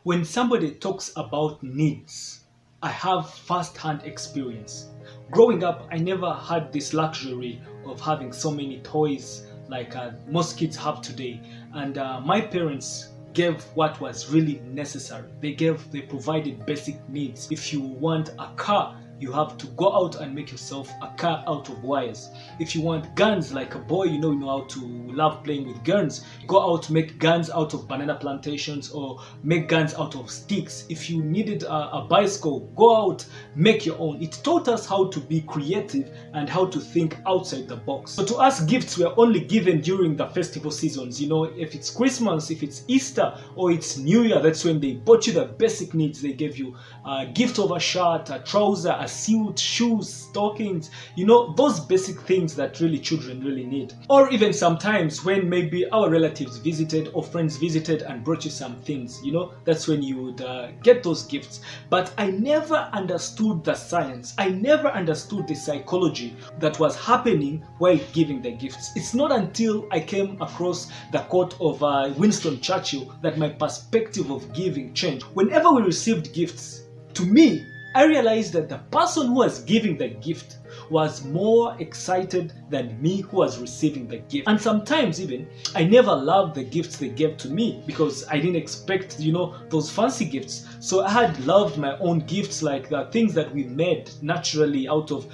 When somebody talks about needs, I have first-hand experience. Growing up, I never had this luxury of having so many toys like most kids have today. And my parents gave what was really necessary. They provided basic needs. If you want a car, you have to go out and make yourself a car out of wires. If you want guns, like a boy, you know how to love playing with guns, go out, make guns out of banana plantations or make guns out of sticks. If you needed a bicycle, go out, make your own. It taught us how to be creative and how to think outside the box. So to us, gifts were only given during the festival seasons. You know, if it's Christmas, if it's Easter, or it's New Year, that's when they bought you the basic needs. They gave you a gift of a shirt, a trouser, a suit, shoes, stockings, you know, those basic things that really children really need. Or even sometimes when maybe our relatives visited or friends visited and brought you some things, you know, that's when you would get those gifts. But I never understood the science. I never understood the psychology that was happening while giving the gifts. It's not until I came across the quote of Winston Churchill that my perspective of giving changed. Whenever we received gifts, to me, I realized that the person who was giving the gift was more excited than me who was receiving the gift. And sometimes even, I never loved the gifts they gave to me because I didn't expect, you know, those fancy gifts. So I had loved my own gifts, like the things that we made naturally out of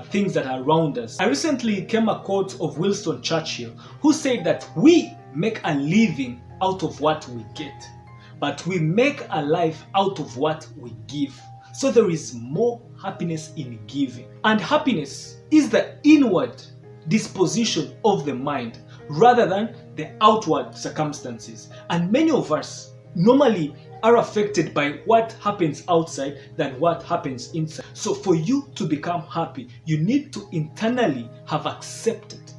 things that are around us. I recently came a quote of Winston Churchill who said that we make a living out of what we get, but we make a life out of what we give. So there is more happiness in giving. And happiness is the inward disposition of the mind rather than the outward circumstances. And many of us normally are affected by what happens outside than what happens inside. So for you to become happy, you need to internally have accepted,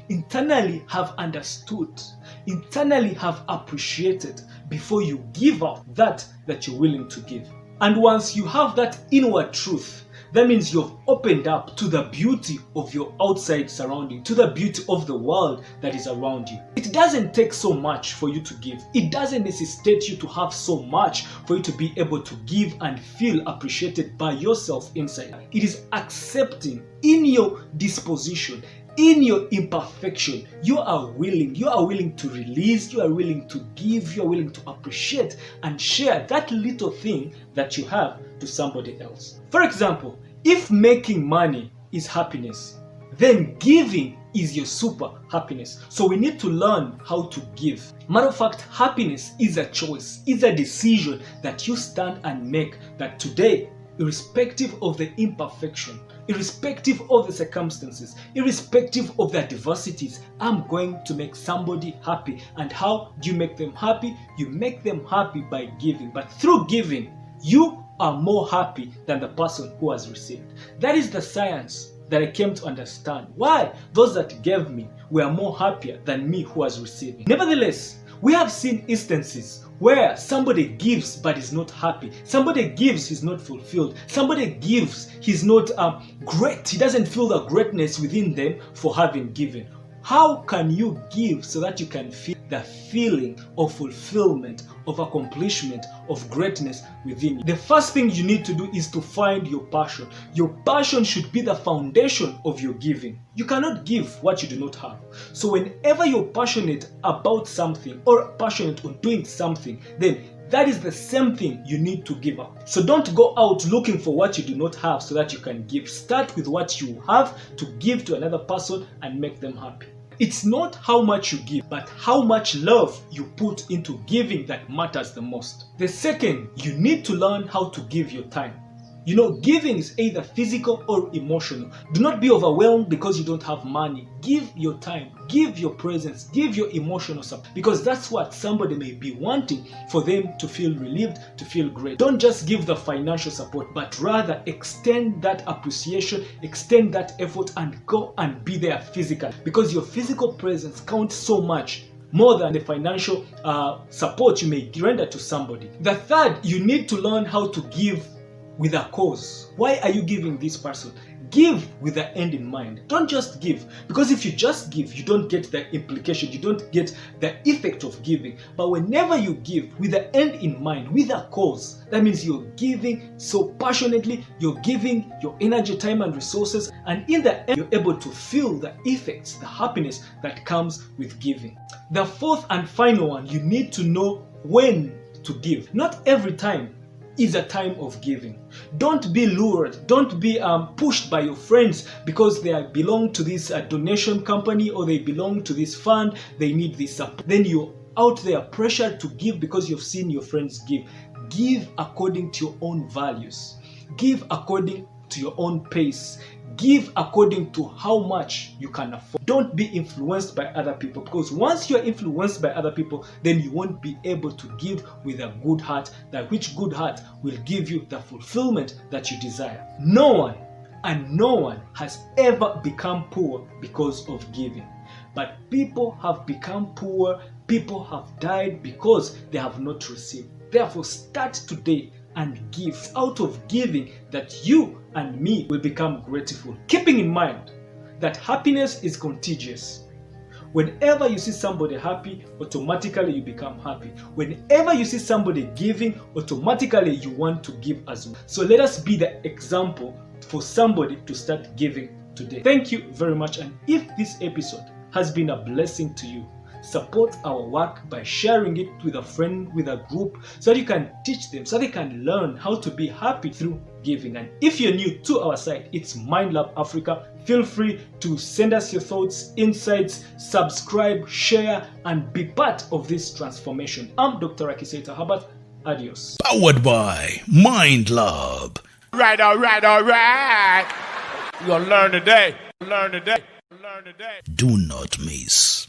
internally have understood, internally have appreciated before you give out that you're willing to give. And once you have that inward truth, that means you've opened up to the beauty of your outside surrounding, to the beauty of the world that is around you. It doesn't take so much for you to give. It doesn't necessitate you to have so much for you to be able to give and feel appreciated by yourself inside. It is accepting in your disposition, in your imperfection, you are willing to release, you are willing to give, you are willing to appreciate and share that little thing that you have to somebody else. For example, if making money is happiness, then giving is your super happiness. So we need to learn how to give. Matter of fact, happiness is a choice, it's a decision that you stand and make, that today, irrespective of the imperfection, irrespective of the circumstances, irrespective of the adversities, I'm going to make somebody happy. And how do you make them happy? You make them happy by giving. But through giving, you are more happy than the person who has received. That is the science that I came to understand. Why? Those that gave me were more happier than me who was receiving. Nevertheless, we have seen instances where somebody gives but is not happy. Somebody gives, he's not fulfilled. Somebody gives, he's not great. He doesn't feel the greatness within them for having given. How can you give so that you can feel the feeling of fulfillment, of accomplishment, of greatness within you? The first thing you need to do is to find your passion. Your passion should be the foundation of your giving. You cannot give what you do not have. So whenever you're passionate about something or passionate on doing something, then that is the same thing you need to give up. So don't go out looking for what you do not have so that you can give. Start with what you have to give to another person and make them happy. It's not how much you give, but how much love you put into giving that matters the most. The second, you need to learn how to give your time. You know, giving is either physical or emotional. Do not be overwhelmed because you don't have money. Give your time, give your presence, give your emotional support, because that's what somebody may be wanting for them to feel relieved, to feel great. Don't just give the financial support, but rather extend that appreciation, extend that effort, and go and be there physically, because your physical presence counts so much more than the financial support you may render to somebody. The third, you need to learn how to give with a cause. Why are you giving this person? Give with the end in mind. Don't just give, because if you just give, you don't get the implication, you don't get the effect of giving. But whenever you give with the end in mind, with a cause, that means you're giving so passionately, you're giving your energy, time, and resources, and in the end, you're able to feel the effects, the happiness that comes with giving. The fourth and final one, you need to know when to give. Not every time is a time of giving. Don't be lured, don't be pushed by your friends because they belong to this donation company, or they belong to this fund, they need this support. Then you're out there pressured to give because you've seen your friends give. Give according to your own values. Give according to your own pace. Give according to how much you can afford. Don't be influenced by other people, because once you're influenced by other people, then you won't be able to give with a good heart, that which good heart will give you the fulfillment that you desire. No one has ever become poor because of giving. But people have become poor, people have died because they have not received. Therefore, start today and give. Out of giving that you and me will become grateful, keeping in mind that happiness is contagious. Whenever you see somebody happy, automatically you become happy. Whenever you see somebody giving, automatically you want to give as well. So let us be the example for somebody to start giving today. Thank you very much, and if this episode has been a blessing to you, support our work by sharing it with a friend, with a group, so that you can teach them, so they can learn how to be happy through giving. And if you're new to our site, it's Mind Lab Africa. Feel free to send us your thoughts, insights, subscribe, share, and be part of this transformation. I'm Dr. Rwakiseta Herbert. Adios. Powered by Mind Lab. All right. You're gonna learn today. Learn today. Do not miss.